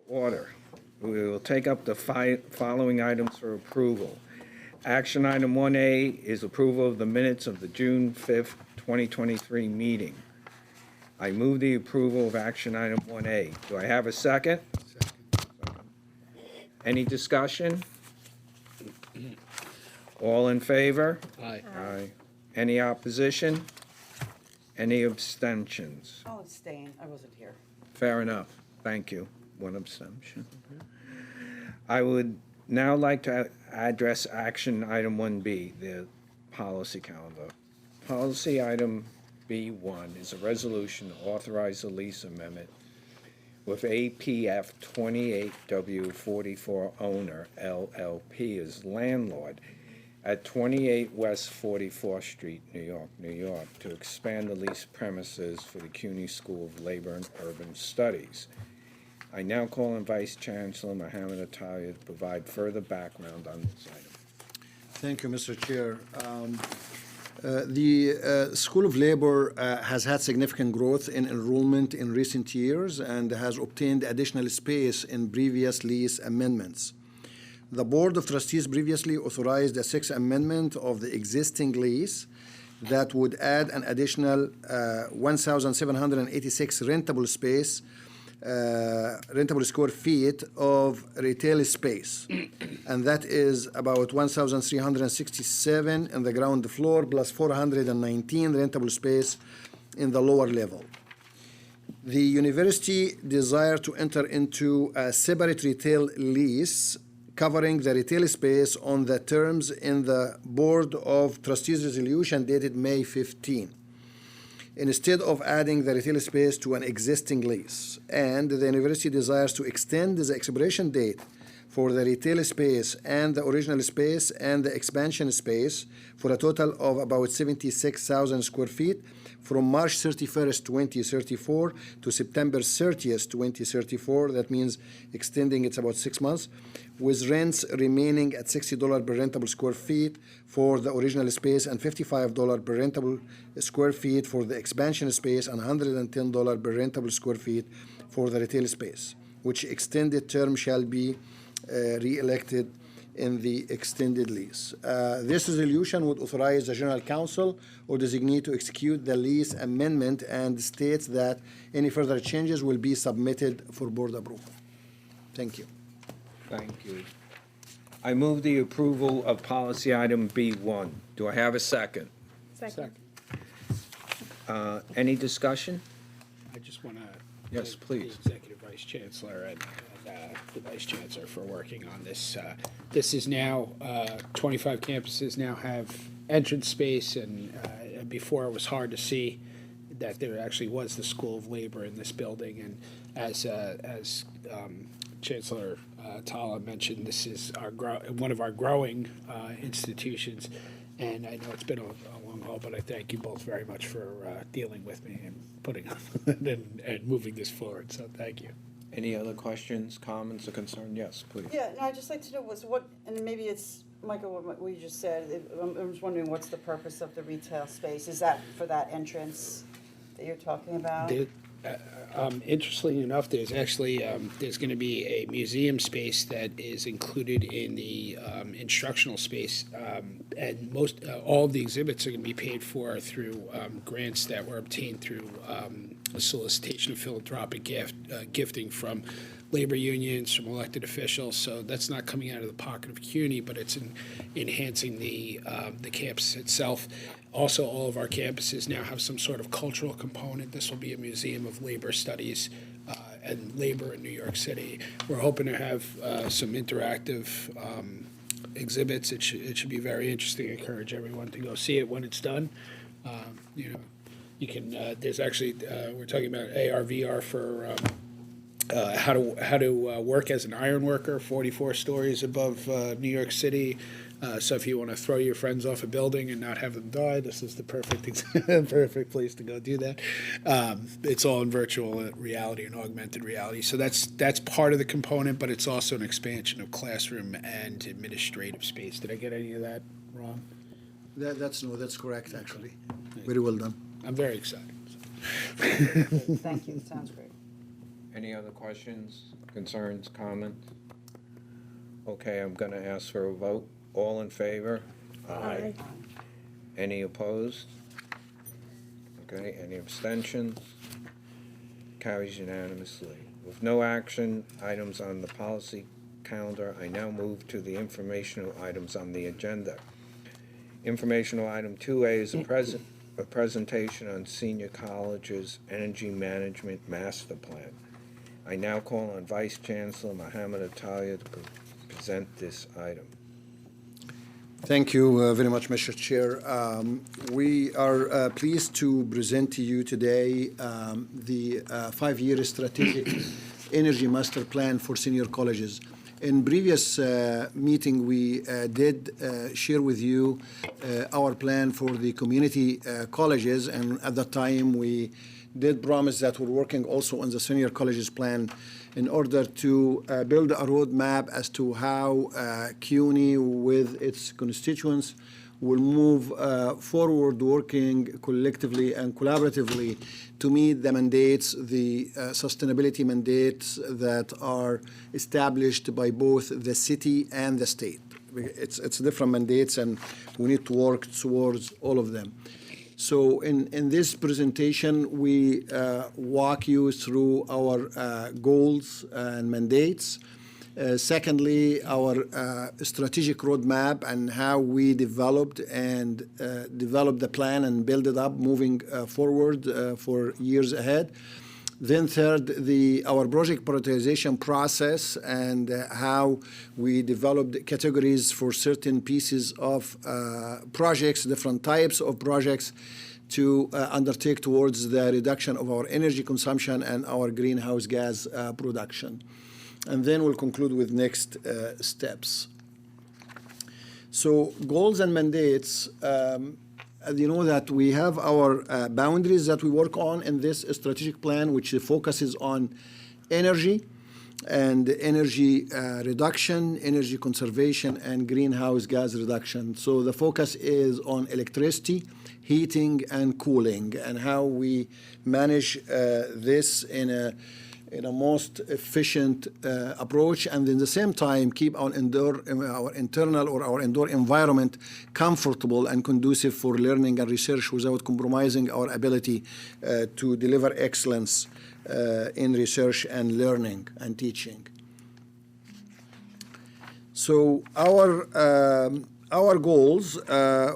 Order. We will take up the following items for approval. Action item 1A is approval of the minutes of the June 5th, 2023 meeting. I move the approval of action item 1A. Do I have a second? Second. Any discussion? All in favor? Aye. Aye. Any opposition? Any abstentions? I'll abstain, I wasn't here. Fair enough. Thank you. One abstention. I would now like to address action item 1B, the policy calendar. Policy item B1 is a resolution to authorize a lease amendment with APF 28W44 owner LLP as landlord at 28 West 44th Street, New York, to expand the lease premises for the CUNY School of Labor and Urban Studies. I now call on Vice Chancellor Mohammed Atalia to provide further background on this item. Thank you, Mr. Chair. The School of Labor has had significant growth in enrollment in recent years and has obtained additional space in previous lease amendments. The Board of Trustees previously authorized a sixth amendment of the existing lease that would add an additional 1,786 rentable square feet of retail space. And that is about 1,367 in the ground floor plus 419 rentable space in the lower level. The university desired to enter into a separate retail lease covering the retail space on the terms in the Board of Trustees resolution dated May 15, instead of adding the retail space to an existing lease. And the university desires to extend the expiration date for the retail space and the original space and the expansion space for a total of about 76,000 square feet from March 31st, 2034 to September 30th, 2034. That means extending it's about 6 months, with rents remaining at $60 per rentable square feet for the original space and $55 per rentable square feet for the expansion space and $110 per rentable square feet for the retail space, which extended term shall be re-elected in the extended lease. This resolution would authorize the General Counsel or designee to execute the lease amendment and states that any further changes will be submitted for board approval. Thank you. Thank you. I move the approval of policy item B1. Do I have a second? Second. Any discussion? I just want to. Yes, please. The Executive Vice Chancellor and the Vice Chancellor for working on this. This is now, 25 campuses now have entrance space, and before it was hard to see that there actually was the School of Labor in this building. And as Chancellor Tala mentioned, this is one of our growing institutions, and I know it's been a long haul, but I thank you both very much for dealing with me and putting on and moving this forward. So thank you. Any other questions, comments, or concern? Yes, please. Yeah, no, I'd just like to know and maybe it's, Michael, what you just said, I'm just wondering what's the purpose of the retail space? Is that for that entrance that you're talking about? Interestingly enough, there's actually there's going to be a museum space that is included in the instructional space, and all of the exhibits are going to be paid for through grants that were obtained through a solicitation of philanthropic gifting from labor unions, from elected officials. So that's not coming out of the pocket of CUNY, but it's enhancing the campus itself. Also, all of our campuses now have some sort of cultural component. This will be a museum of labor studies and labor in New York City. We're hoping to have some interactive exhibits. It should be very interesting. I encourage everyone to go see it when it's done. You can. There's actually we're talking about AR/VR for. How to work as an iron worker, 44 stories above New York City. So if you want to throw your friends off a building and not have them die, this is the perfect place to go do that. It's all in virtual reality and augmented reality. So that's part of the component, but it's also an expansion of classroom and administrative space. Did I get any of that wrong? That's correct, actually. Very well done. I'm very excited. Thank you, sounds great. Any other questions, concerns, comments? Okay, I'm going to ask for a vote. All in favor? Aye. Any opposed? Okay, any abstentions? Carries unanimously. With no action items on the policy calendar, I now move to the informational items on the agenda. Informational item 2A is a presentation on Senior College's Energy Management Master Plan. I now call on Vice Chancellor Mohammed Atalia to present this item. Thank you very much, Mr. Chair. We are pleased to present to you today the five-year strategic energy master plan for senior colleges. In previous meeting, we did share with you our plan for the community colleges, and at that time, we did promise that we're working also on the senior colleges plan in order to build a roadmap as to how CUNY with its constituents will move forward working collectively and collaboratively to meet the mandates, the sustainability mandates that are established by both the city and the state. It's different mandates, and we need to work towards all of them. So in this presentation, we walk you through our goals and mandates. Secondly, our strategic roadmap and how we developed the plan and build it up moving forward for years ahead. Then third, our project prioritization process and how we developed categories for certain pieces of projects, different types of projects to undertake towards the reduction of our energy consumption and our greenhouse gas production. And then we'll conclude with next steps. So goals and mandates, you know that we have our boundaries that we work on in this strategic plan, which focuses on energy and energy reduction, energy conservation, and greenhouse gas reduction. So the focus is on electricity, heating, and cooling, and how we manage this in a most efficient approach, and in the same time keep our internal or our indoor environment comfortable and conducive for learning and research without compromising our ability to deliver excellence in research and learning and teaching. So our goals,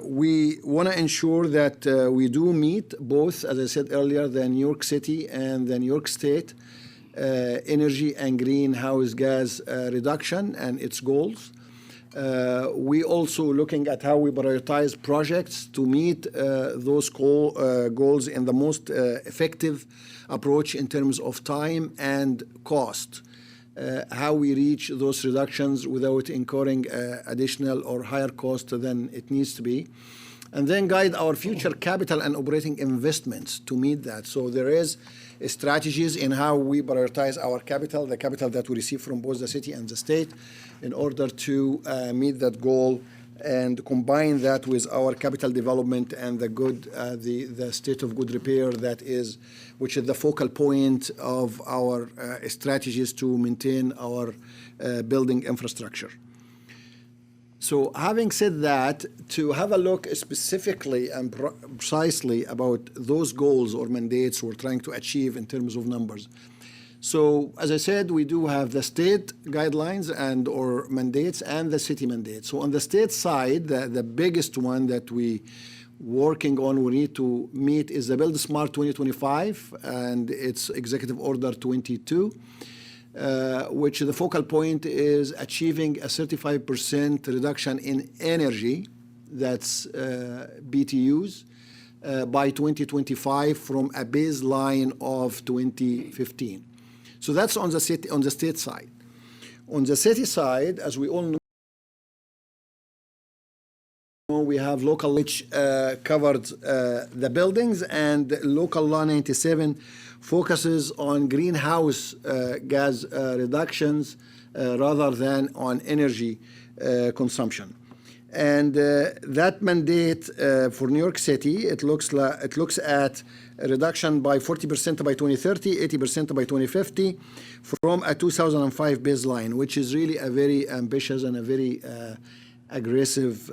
we want to ensure that we do meet both, as I said earlier, the New York City and the New York State energy and greenhouse gas reduction and its goals. We also looking at how we prioritize projects to meet those goals in the most effective approach in terms of time and cost. How we reach those reductions without incurring additional or higher cost than it needs to be. And then guide our future capital and operating investments to meet that. So there is strategies in how we prioritize our capital, the capital that we receive from both the city and the state, in order to meet that goal and combine that with our capital development and the state of good repair which is the focal point of our strategies to maintain our building infrastructure. So having said that, to have a look specifically and precisely about those goals or mandates we're trying to achieve in terms of numbers. So as I said, we do have the state guidelines and or mandates and the city mandates. So on the state side, the biggest one that we working on, we need to meet is the Build Smart 2025 and its Executive Order 22. Which the focal point is achieving a 35% reduction in energy, that's BTUs, by 2025 from a baseline of 2015. So that's on the state side. On the city side, as we all know, we have local which covered the buildings, and local law 97 focuses on greenhouse gas reductions rather than on energy consumption. And that mandate for New York City, it looks at a reduction by 40% by 2030, 80% by 2050, from a 2005 baseline, which is really a very ambitious and a very aggressive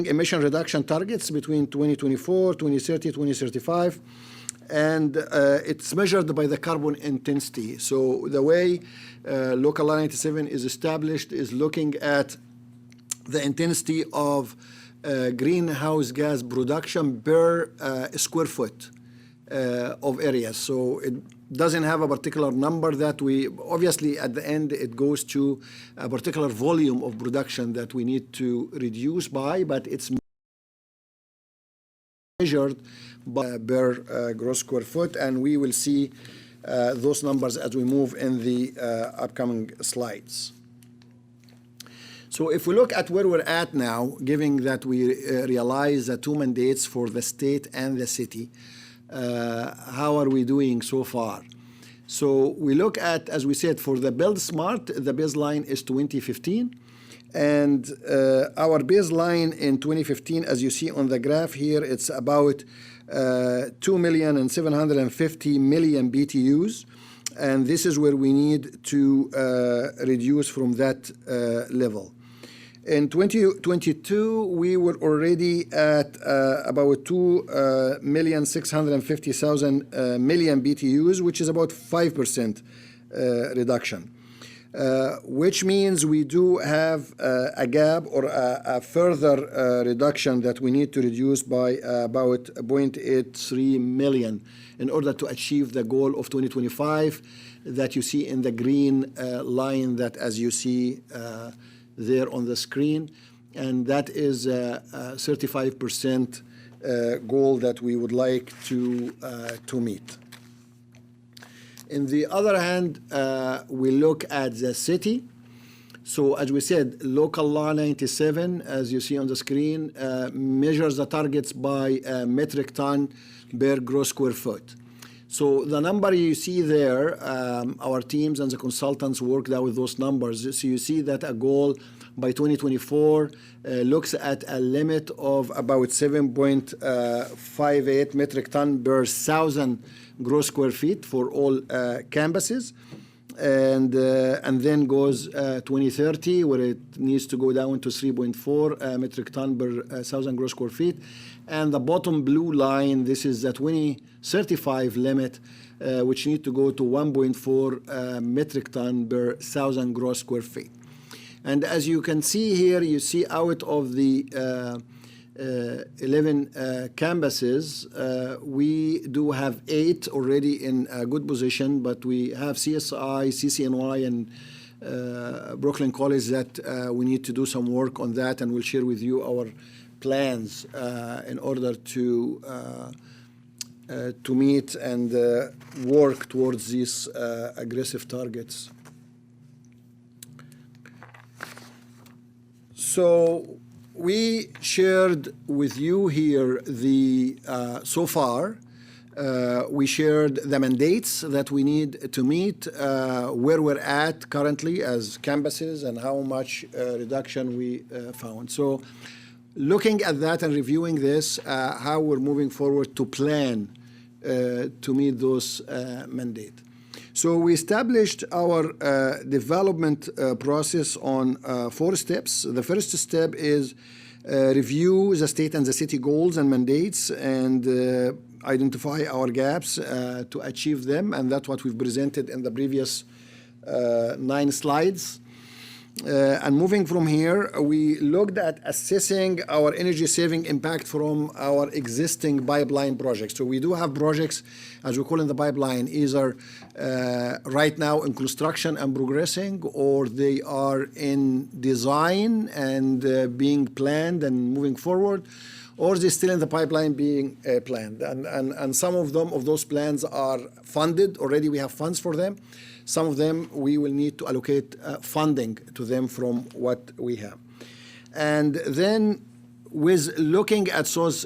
emission reduction targets between 2024, 2030, 2035. And it's measured by the carbon intensity. So the way Local Law 97 is established is looking at the intensity of greenhouse gas production per square foot of areas. So it doesn't have a particular number that we, obviously at the end it goes to a particular volume of production that we need to reduce by, but it's measured by per gross square foot, and we will see those numbers as we move in the upcoming slides. So if we look at where we're at now, given that we realize the two mandates for the state and the city, how are we doing so far? So we look at, as we said, for the Build Smart, the baseline is 2015. And our baseline in 2015, as you see on the graph here, it's about 2,750,000,000 BTUs. And this is where we need to reduce from that level. In 2022, we were already at about 2,650,000 BTUs, which is about 5% reduction. Which means we do have a gap or a further reduction that we need to reduce by about 0.83 million in order to achieve the goal of 2025 that you see in the green line that as you see there on the screen. And that is a 35% goal that we would like to meet. On the other hand, we look at the city. So as we said, Local Law 97, as you see on the screen, measures the targets by metric ton per gross square foot. So the number you see there, our teams and the consultants worked out with those numbers. So you see that a goal by 2024 looks at a limit of about 7.58 metric ton per 1,000 gross square feet for all campuses, and then goes 2030 where it needs to go down to 3.4 metric ton per 1,000 gross square feet, and the bottom blue line, this is the 2035 limit, which need to go to 1.4 metric ton per 1,000 gross square feet. And as you can see here, you see out of the 11 campuses, we do have 8 already in a good position, but we have CSI, CCNY, and Brooklyn College that we need to do some work on that, and we'll share with you our plans in order to meet and work towards these aggressive targets. So we shared with you here the, so far, we shared the mandates that we need to meet, where we're at currently as campuses, and how much reduction we found. So looking at that and reviewing this, how we're moving forward to plan to meet those mandates. So we established our development process on 4 steps. The first step is review the state and the city goals and mandates and identify our gaps to achieve them. And that's what we've presented in the previous 9 slides. And moving from here, we looked at assessing our energy saving impact from our existing pipeline projects. So we do have projects, as we call in the pipeline, either right now in construction and progressing, or they are in design and being planned and moving forward, or they're still in the pipeline being planned. And some of them, of those plans are funded. Already we have funds for them. Some of them we will need to allocate funding to them from what we have. And then with looking at those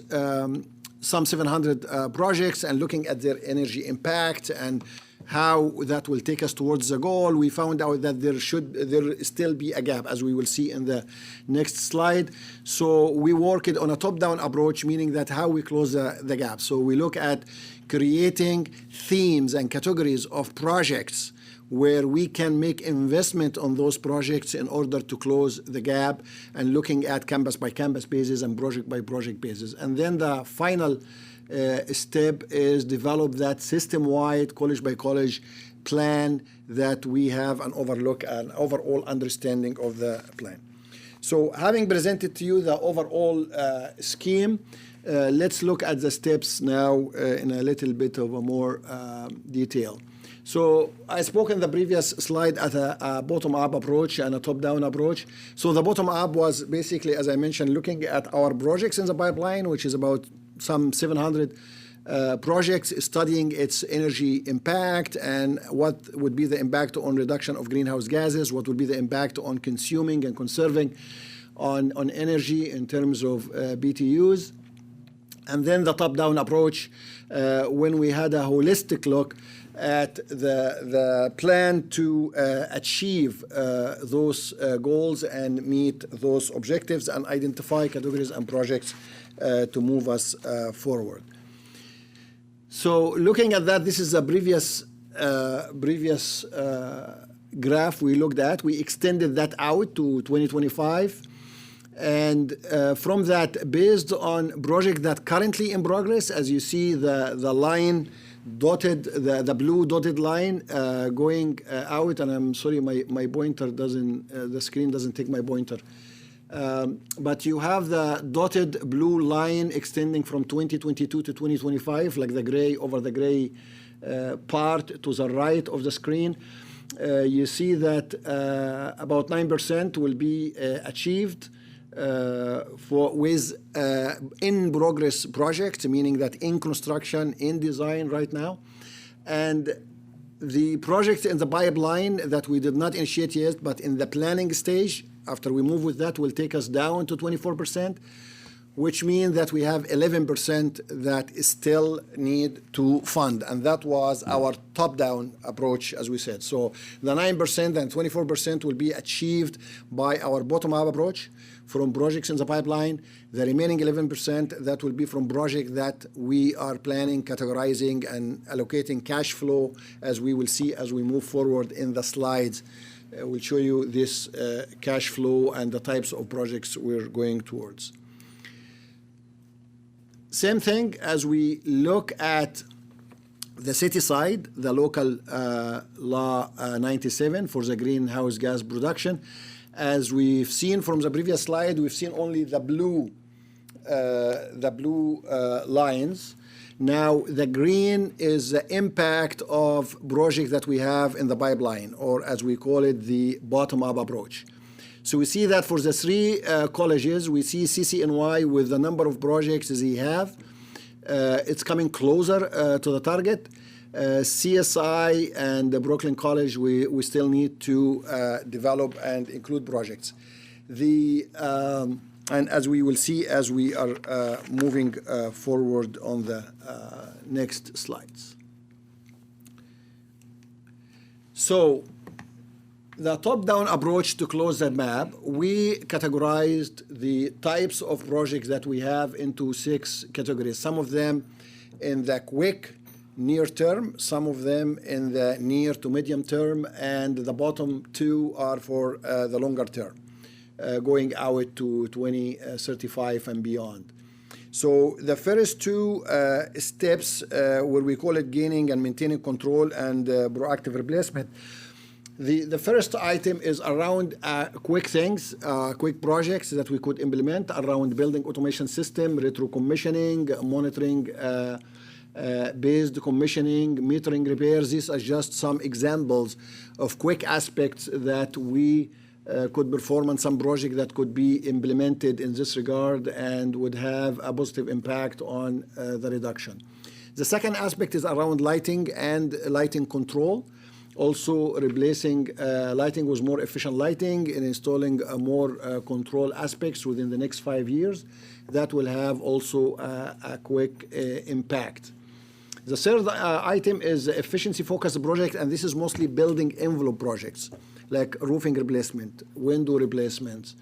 some 700 projects and looking at their energy impact and how that will take us towards the goal, we found out that there still be a gap, as we will see in the next slide. So we worked on a top-down approach, meaning that how we close the gap. So we look at creating themes and categories of projects where we can make investment on those projects in order to close the gap, and looking at campus by campus basis and project by project basis. And then the final step is develop that system-wide, college by college plan that we have an overall understanding of the plan. So having presented to you the overall scheme, let's look at the steps now in a little bit of a more detail. So I spoke in the previous slide at a bottom-up approach and a top-down approach. So the bottom-up was basically, as I mentioned, looking at our projects in the pipeline, which is about some 700 projects, studying its energy impact and what would be the impact on reduction of greenhouse gases, what would be the impact on consuming and conserving on energy in terms of BTUs. And then the top-down approach, when we had a holistic look at the plan to achieve those goals and meet those objectives and identify categories and projects to move us forward. So looking at that, this is a previous graph we looked at. We extended that out to 2025. And from that, based on project that currently in progress, as you see the line dotted, the blue dotted line going out, and I'm sorry, my pointer doesn't, the screen doesn't take my pointer. But you have the dotted blue line extending from 2022 to 2025, like the gray over the gray part to the right of the screen. You see that about 9% will be achieved with in progress projects, meaning that in construction, in design right now. And the projects in the pipeline that we did not initiate yet, but in the planning stage, after we move with that, will take us down to 24%, which means that we have 11% that still need to fund. And that was our top-down approach, as we said. So the 9% and 24% will be achieved by our bottom-up approach from projects in the pipeline. The remaining 11%, that will be from projects that we are planning, categorizing, and allocating cash flow, as we will see as we move forward in the slides. We'll show you this cash flow and the types of projects we're going towards. Same thing as we look at the city side, the local law 97 for the greenhouse gas production. As we've seen from the previous slide, we've seen only the blue lines. Now, the green is the impact of projects that we have in the pipeline, or as we call it, the bottom-up approach. So we see that for the three colleges, we see CCNY with the number of projects they have. It's coming closer to the target. CSI and the Brooklyn College, we still need to develop and include projects. And as we will see as we are moving forward on the next slides. So the top-down approach to close that map, we categorized the types of projects that we have into 6 categories. Some of them in the quick, near term, some of them in the near to medium term, and the bottom 2 are for the longer term, going out to 2035 and beyond. So the first 2 steps, where we call it gaining and maintaining control and proactive replacement. The first item is around quick things, quick projects that we could implement around building automation system, retro commissioning, monitoring based commissioning, metering repairs. These are just some examples of quick aspects that we could perform on some project that could be implemented in this regard and would have a positive impact on the reduction. The second aspect is around lighting and lighting control. Also replacing lighting with more efficient lighting and installing more control aspects within the next 5 years. That will have also a quick impact. The third item is efficiency-focused project, and this is mostly building envelope projects, like roofing replacement, window replacements,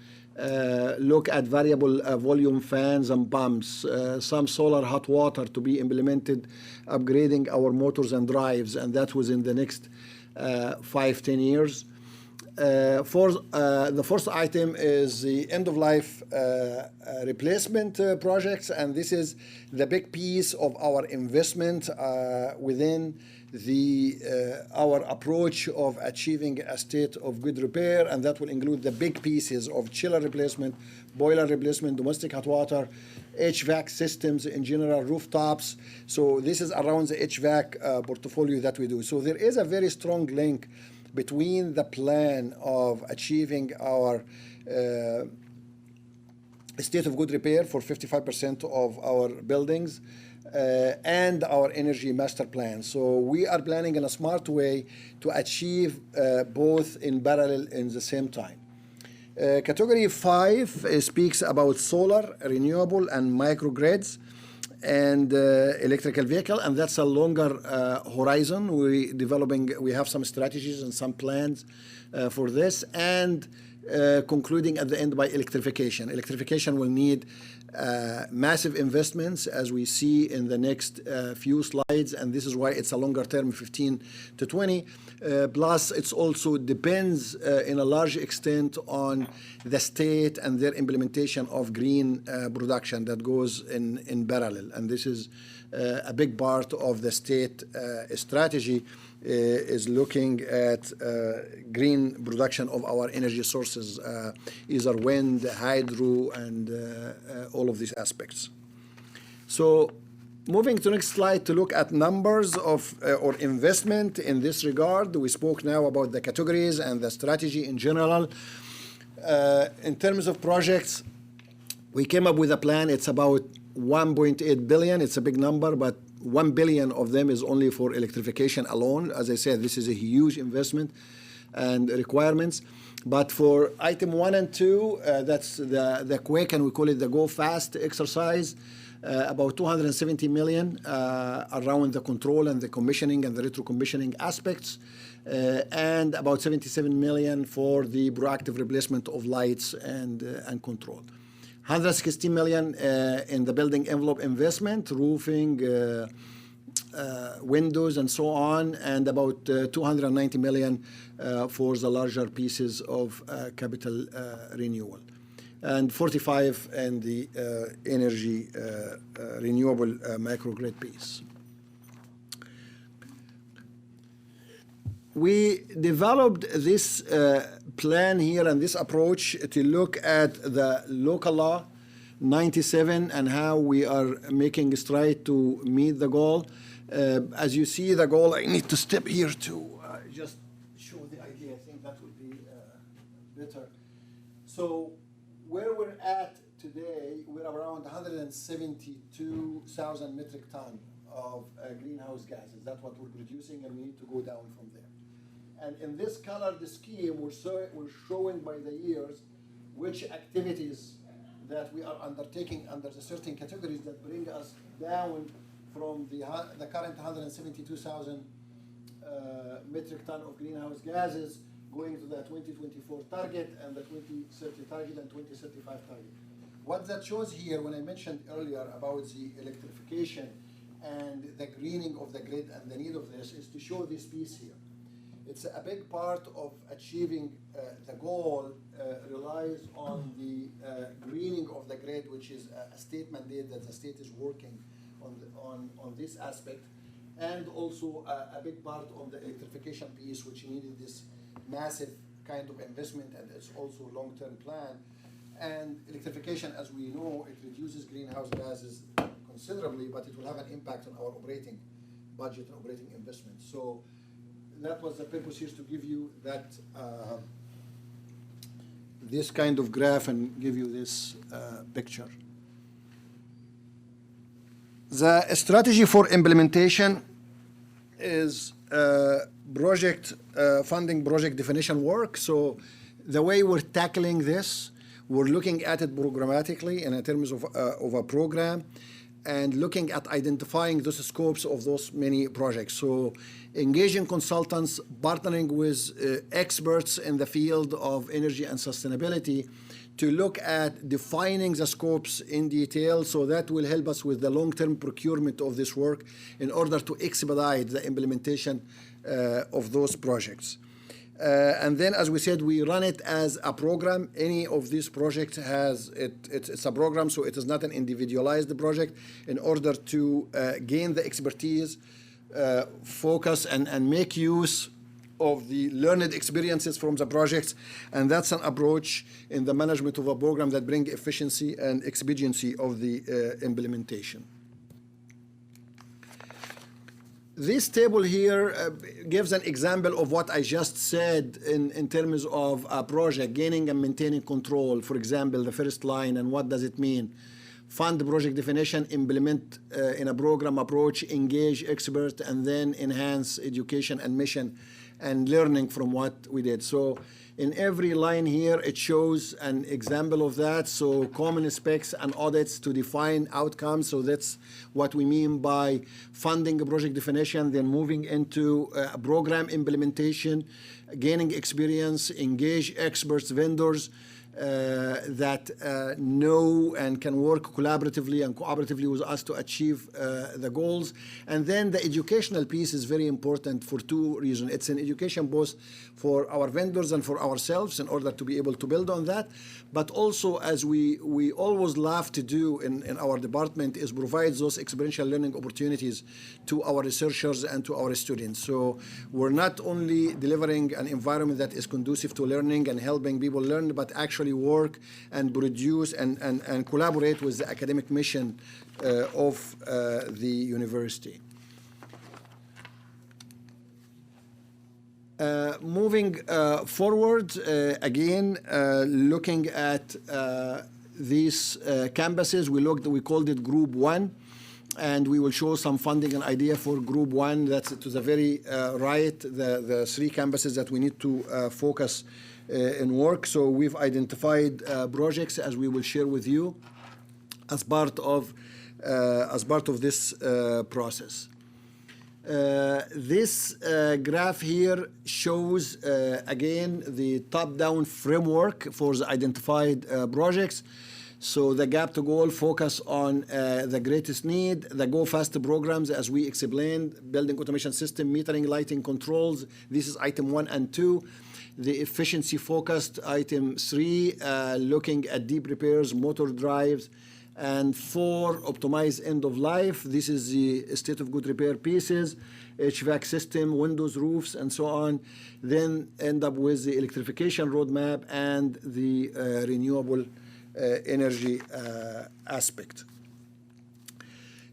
look at variable volume fans and pumps, some solar hot water to be implemented, upgrading our motors and drives, and that within the next 5-10 years. The fourth item is the end-of-life replacement projects, and this is the big piece of our investment within our approach of achieving a state of good repair, and that will include the big pieces of chiller replacement, boiler replacement, domestic hot water, HVAC systems in general, rooftops. So this is around the HVAC portfolio that we do. So there is a very strong link between the plan of achieving our state of good repair for 55% of our buildings and our energy master plan. So we are planning in a smart way to achieve both in parallel in the same time. Category 5 speaks about solar, renewable, and microgrids and electrical vehicle, and that's a longer horizon. We have some strategies and some plans for this, and concluding at the end by electrification. Electrification will need massive investments, as we see in the next few slides, and this is why it's a longer term, 15 to 20. Plus, it also depends in a large extent on the state and their implementation of green production that goes in parallel. And this is a big part of the state strategy is looking at green production of our energy sources, either wind, hydro, and all of these aspects. So moving to the next slide to look at numbers of or investment in this regard. We spoke now about the categories and the strategy in general. In terms of projects, we came up with a plan. It's about 1.8 billion. It's a big number, but 1 billion of them is only for electrification alone. As I said, this is a huge investment and requirements. But for item 1 and 2, that's the quick, and we call it the go fast exercise, about 270 million around the control and the commissioning and the retro-commissioning aspects, and about 77 million for the proactive replacement of lights and control. 160 million in the building envelope investment, roofing, windows, and so on, and about 290 million for the larger pieces of capital renewal, and 45 in the energy renewable microgrid piece. We developed this plan here and this approach to look at the local law 97 and how we are making stride to meet the goal. As you see the goal, I need to step here to just show the idea. I think that would be better. So where we're at today, we're around 172,000 metric ton of greenhouse gases. That's what we're producing, and we need to go down from there. And in this colored scheme, we're showing by the years which activities that we are undertaking under the certain categories that bring us down from the current 172,000 metric ton of greenhouse gases, going to the 2024 target and the 2030 target and 2035 target. What that shows here, when I mentioned earlier about the electrification and the greening of the grid and the need of this, is to show this piece here. It's a big part of achieving the goal relies on the greening of the grid, which is a state mandate that the state is working on this aspect, and also a big part on the electrification piece, which needed this massive kind of investment, and it's also a long-term plan. And electrification, as we know, it reduces greenhouse gases considerably, but it will have an impact on our operating budget and operating investment. So that was the purpose here, to give you that this kind of graph and give you this picture. The strategy for implementation is project funding, project definition work. So the way we're tackling this, we're looking at it programmatically in terms of a program. and looking at identifying those scopes of those many projects. So engaging consultants, partnering with experts in the field of energy and sustainability to look at defining the scopes in detail, so that will help us with the long-term procurement of this work in order to expedite the implementation of those projects. And then, as we said, we run it as a program. Any of these projects it's a program, so it is not an individualized project, in order to gain the expertise, focus, and make use of the learned experiences from the projects. And that's an approach in the management of a program that brings efficiency and expediency of the implementation. This table here gives an example of what I just said in terms of a project, gaining and maintaining control. For example, the first line, and what does it mean? Fund project definition, implement in a program approach, engage experts, and then enhance education and mission and learning from what we did. So in every line here, it shows an example of that. So common specs and audits to define outcomes. So that's what we mean by funding a project definition, then moving into program implementation, gaining experience, engage experts, vendors that know and can work collaboratively and cooperatively with us to achieve the goals. And then the educational piece is very important for two reasons. It's an education both for our vendors and for ourselves in order to be able to build on that. But also, as we always love to do in our department, is provide those experiential learning opportunities to our researchers and to our students. So we're not only delivering an environment that is conducive to learning and helping people learn, but actually work and produce and collaborate with the academic mission of the university. Moving forward, again, looking at these campuses, we called it Group 1, and we will show some funding and idea for Group 1. That's to the very right, the three campuses that we need to focus in work. So we've identified projects, as we will share with you, as part of this process. This graph here shows again the top-down framework for the identified projects. So the gap to goal focus on the greatest need, the go fast programs, as we explained, building automation system, metering, lighting, controls. This is item 1 and 2. The efficiency focused item 3, looking at deep repairs, motor drives, and 4, optimize end of life. This is the state of good repair pieces, HVAC system, windows, roofs, and so on. Then end up with the electrification roadmap and the renewable energy aspect.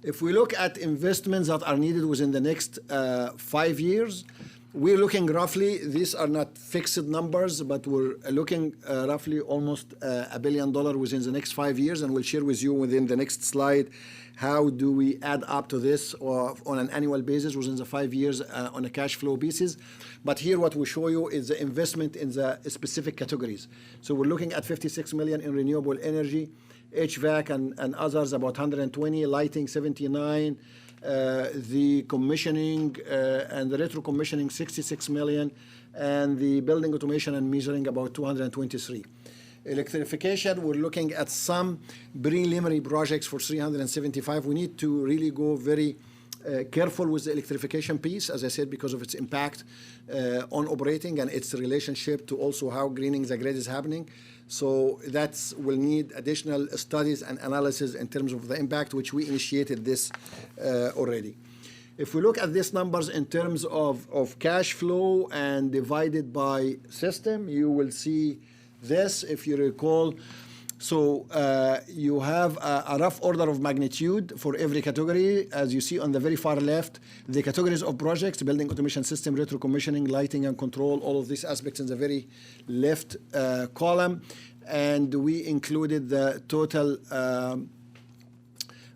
If we look at investments that are needed within the next 5 years, we're looking roughly, these are not fixed numbers, but we're looking roughly almost $1 billion within the next 5 years, and we'll share with you within the next slide how do we add up to this or on an annual basis within the 5 years on a cash flow basis. But here what we show you is the investment in the specific categories. So we're looking at $56 million in renewable energy, HVAC and others about 120, lighting 79, the commissioning and the retro commissioning 66 million, and the building automation and metering about 223. Electrification, we're looking at some preliminary projects for 375. We need to really go very careful with the electrification piece, as I said, because of its impact on operating and its relationship to also how greening the grid is happening. So that will need additional studies and analysis in terms of the impact, which we initiated this already. If we look at these numbers in terms of cash flow and divided by system, you will see this, if you recall. So you have a rough order of magnitude for every category. As you see on the very far left, the categories of projects, building automation system, retro commissioning, lighting and control, all of these aspects in the very left column. And we included the total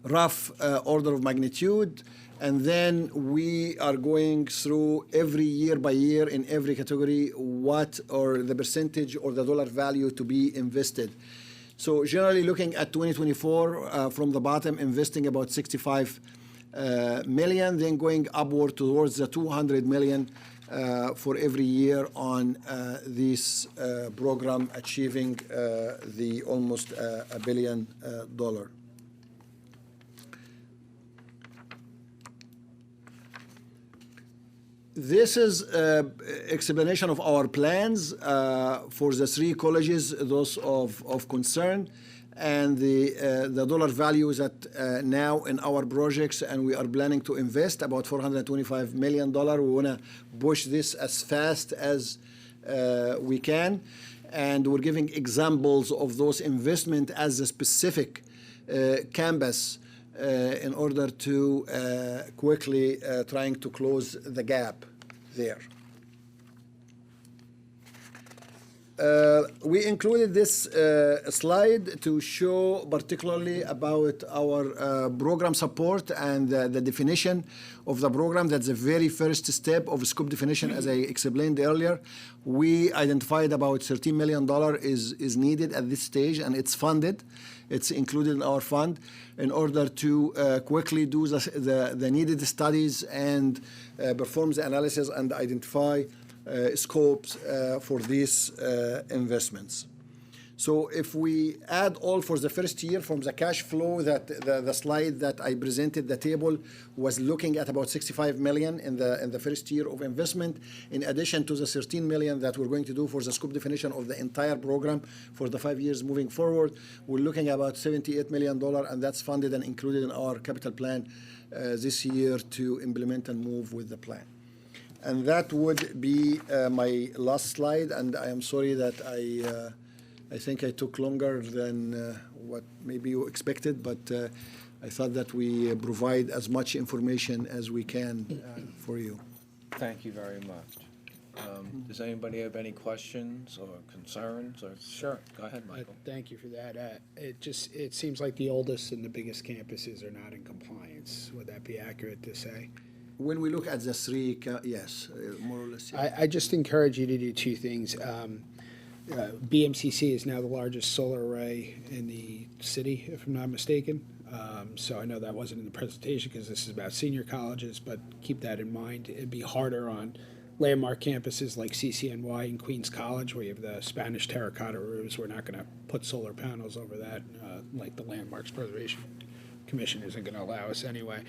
rough order of magnitude. And then we are going through every year by year in every category what or the percentage or the dollar value to be invested. So generally looking at 2024 from the bottom, investing about 65 million, then going upward towards the 200 million for every year on this program, achieving the almost $1 billion. This is explanation of our plans for the three colleges, those of concern, and the dollar values that now in our projects, and we are planning to invest about $425 million. We want to push this as fast as we can, and we're giving examples of those investment as a specific campus in order to quickly trying to close the gap there. We included this slide to show particularly about our program support and the definition of the program. That's the very first step of scope definition, as I explained earlier. We identified about $13 million is needed at this stage, and it's funded. It's included in our fund in order to quickly do the needed studies and perform the analysis and identify scopes for these investments. So if we add all for the first year from the cash flow, that the slide that I presented, the table was looking at about 65 million in the first year of investment, in addition to the 13 million that we're going to do for the scope definition of the entire program for the 5 years moving forward. We're looking at about $78 million, and that's funded and included in our capital plan this year to implement and move with the plan. And that would be my last slide, and I am sorry that I think I took longer than what maybe you expected, but I thought that we provide as much information as we can for you. Thank you very much. Does anybody have any questions or concerns? Or sure, go ahead, Michael. Thank you for that. It seems like the oldest and the biggest campuses are not in compliance. Would that be accurate to say? When we look at the three, yes, more or less. Yeah. I just encourage you to do two things. BMCC is now the largest solar array in the city, if I'm not mistaken. So I know that wasn't in the presentation because this is about senior colleges, but keep that in mind. It'd be harder on landmark campuses like CCNY and Queens College, where you have the Spanish terracotta roofs. We're not going to put solar panels over that, like the Landmarks Preservation Commission isn't going to allow us anyway.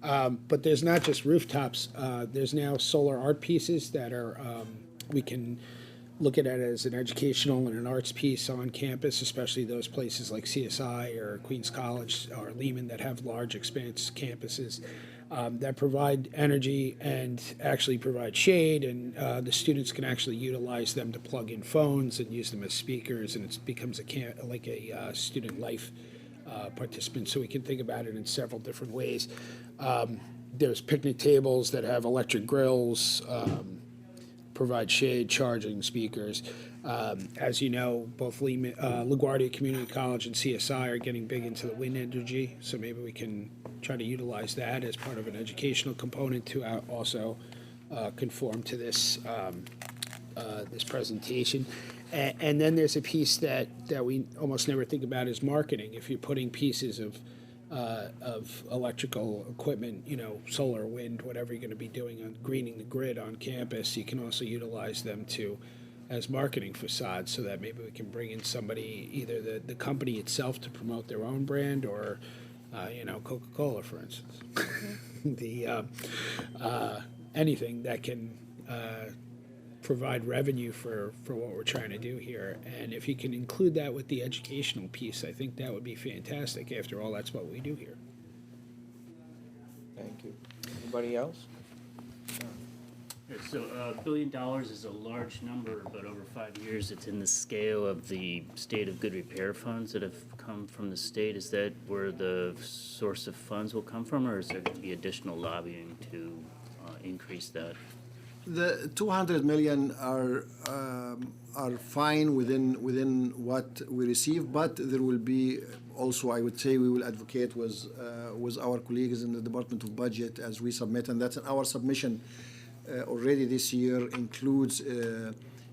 But there's not just rooftops. There's now solar art pieces that are, we can look at it as an educational and an arts piece on campus, especially those places like CSI or Queens College or Lehman that have large expanse campuses that provide energy and actually provide shade, and the students can actually utilize them to plug in phones and use them as speakers, and it becomes like a student life participant. So we can think about it in several different ways. There's picnic tables that have electric grills, provide shade, charging speakers. As you know, both LaGuardia Community College and CSI are getting big into the wind energy, so maybe we can try to utilize that as part of an educational component to also conform to this this presentation. And then there's a piece that we almost never think about is marketing. If you're putting pieces of electrical equipment, solar, wind, whatever you're going to be doing on greening the grid on campus, you can also utilize them as marketing facades, so that maybe we can bring in somebody, either the company itself to promote their own brand, or Coca-Cola, for instance. Anything that can provide revenue for what we're trying to do here. And if you can include that with the educational piece, I think that would be fantastic. After all, that's what we do here. Thank you. Anybody else? Yeah, so $1 billion is a large number, but over 5 years, it's in the scale of the state of good repair funds that have come from the state. Is that where the source of funds will come from, or is there going to be additional lobbying to increase that? The 200 million are fine within what we receive, but there will be also, I would say, we will advocate with our colleagues in the Department of Budget as we submit, and that's in our submission already this year includes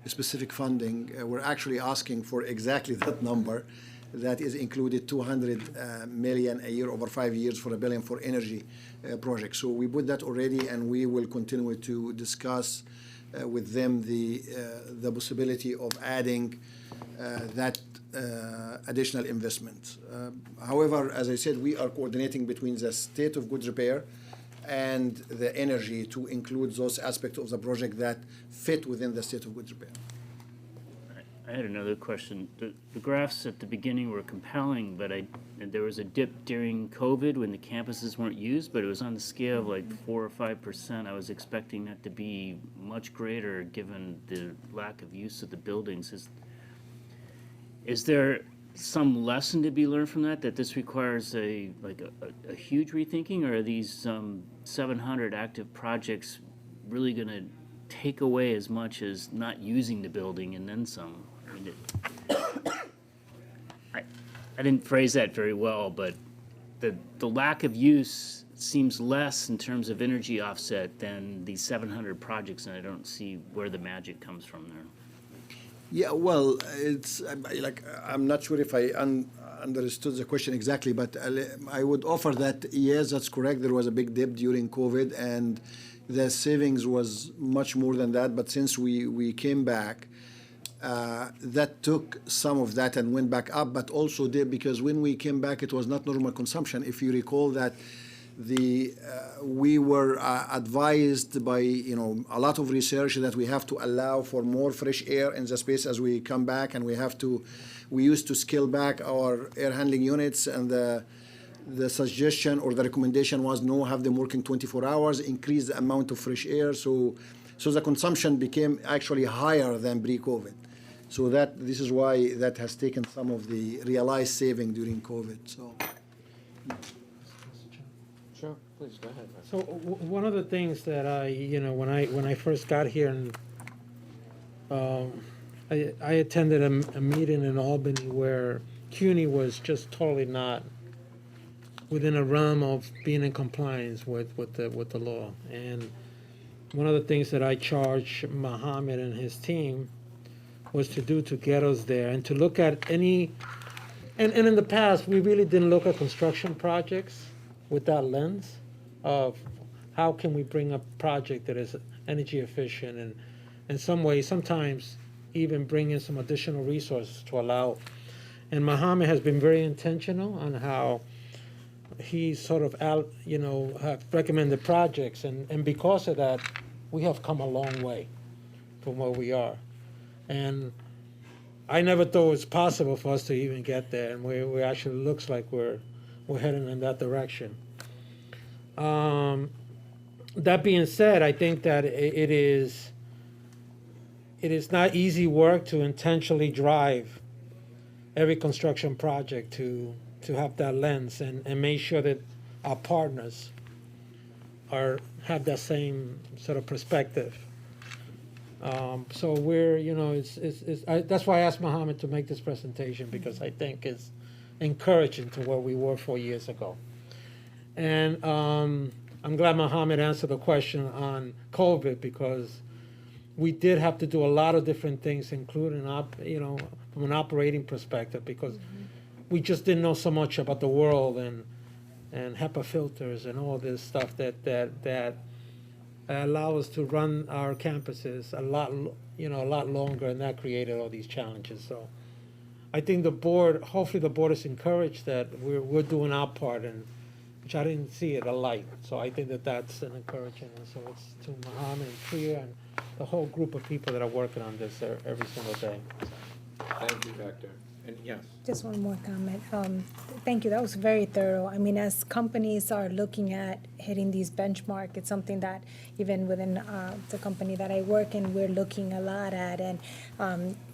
specific funding. We're actually asking for exactly that number, that is included 200 million a year over 5 years for $1 billion for energy projects. So we put that already, and we will continue to discuss with them the possibility of adding that additional investment. However, as I said, we are coordinating between the state of good repair and the energy to include those aspects of the project that fit within the state of good repair. I had another question. The graphs at the beginning were compelling, but there was a dip during COVID when the campuses weren't used, but it was on the scale of like 4 or 5%. I was expecting that to be much greater given the lack of use of the buildings. Is there some lesson to be learned from that this requires a huge rethinking, or are these 700 active projects really going to take away as much as not using the building and then some? I mean, I didn't phrase that very well, but the lack of use seems less in terms of energy offset than these 700 projects, and I don't see where the magic comes from there. Yeah, well, it's like I'm not sure if I understood the question exactly, but I would offer that yes, that's correct. There was a big dip during COVID, and the savings was much more than that. But since we came back, that took some of that and went back up. But also did because when we came back, it was not normal consumption. If you recall that. We were advised by a lot of research that we have to allow for more fresh air in the space as we come back, and we used to scale back our air handling units, and the suggestion or the recommendation was no, have them working 24 hours, increase the amount of fresh air, so the consumption became actually higher than pre-COVID. So this is why that has taken some of the realized saving during COVID. So. Sure, please, go ahead. So one of the things that when I first got here, and I attended a meeting in Albany where CUNY was just totally not within a realm of being in compliance with the law. And one of the things that I charged Mohammed and his team was to get us there and to look at any. And in the past, we really didn't look at construction projects with that lens of how can we bring a project that is energy efficient and in some ways sometimes even bring in some additional resources to allow. And Mohammed has been very intentional on how he sort of have recommended projects, and because of that we have come a long way from where we are. And I never thought it was possible for us to even get there, and we actually looks like we're heading in that direction. That being said, I think that it is not easy work to intentionally drive every construction project to have that lens and make sure that our partners have that same sort of perspective. So we're, that's why I asked Mohammed to make this presentation, because I think it's encouraging to where we were 4 years ago. And I'm glad Mohammed answered the question on COVID, because we did have to do a lot of different things, including, from an operating perspective, because we just didn't know so much about the world and HEPA filters and all this stuff that allow us to run our campuses a lot longer, and that created all these challenges. So I think hopefully the board is encouraged that we're doing our part, and which I didn't see it a light. So I think that's an encouragement. And so it's to Mohammed and Priya and the whole group of people that are working on this every single day. Thank you, Doctor. And yes. Just one more comment. Thank you. That was very thorough. I mean, as companies are looking at hitting these benchmarks, it's something that even within the company that I work in, we're looking a lot at. And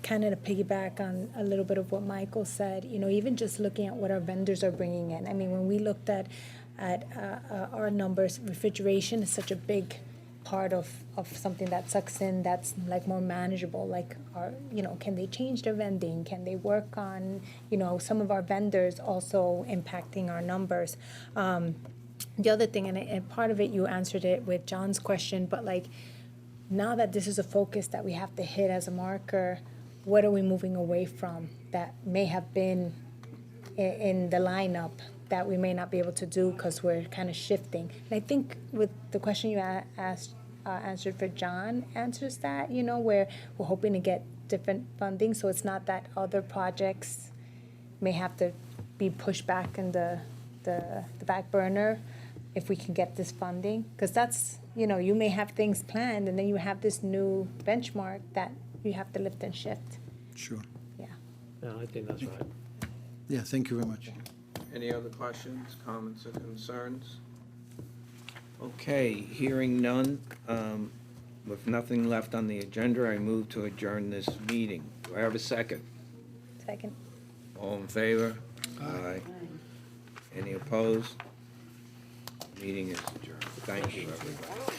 kind of to piggyback on a little bit of what Michael said, even just looking at what our vendors are bringing in. I mean, when we looked at our numbers, refrigeration is such a big part of something that sucks in, that's like more manageable, like can they change their vending, can they work on some of our vendors also impacting our numbers. The other thing, and part of it you answered it with John's question, but like now that this is a focus that we have to hit as a marker, what are we moving away from that may have been in the lineup that we may not be able to do because we're kind of shifting. And I think with the question you asked, answered for John answers that, you know, where we're hoping to get different funding, so it's not that other projects may have to be pushed back in the back burner if we can get this funding. Because that's, you know, you may have things planned and then you have this new benchmark that you have to lift and shift. Sure. Yeah. Yeah, I think that's right. Yeah, thank you very much. Any other questions, comments, or concerns? Okay, hearing none, with nothing left on the agenda, I move to adjourn this meeting. Do I have a second? Second. All in favor? Aye. Any opposed? Meeting is adjourned. Thank you, everybody.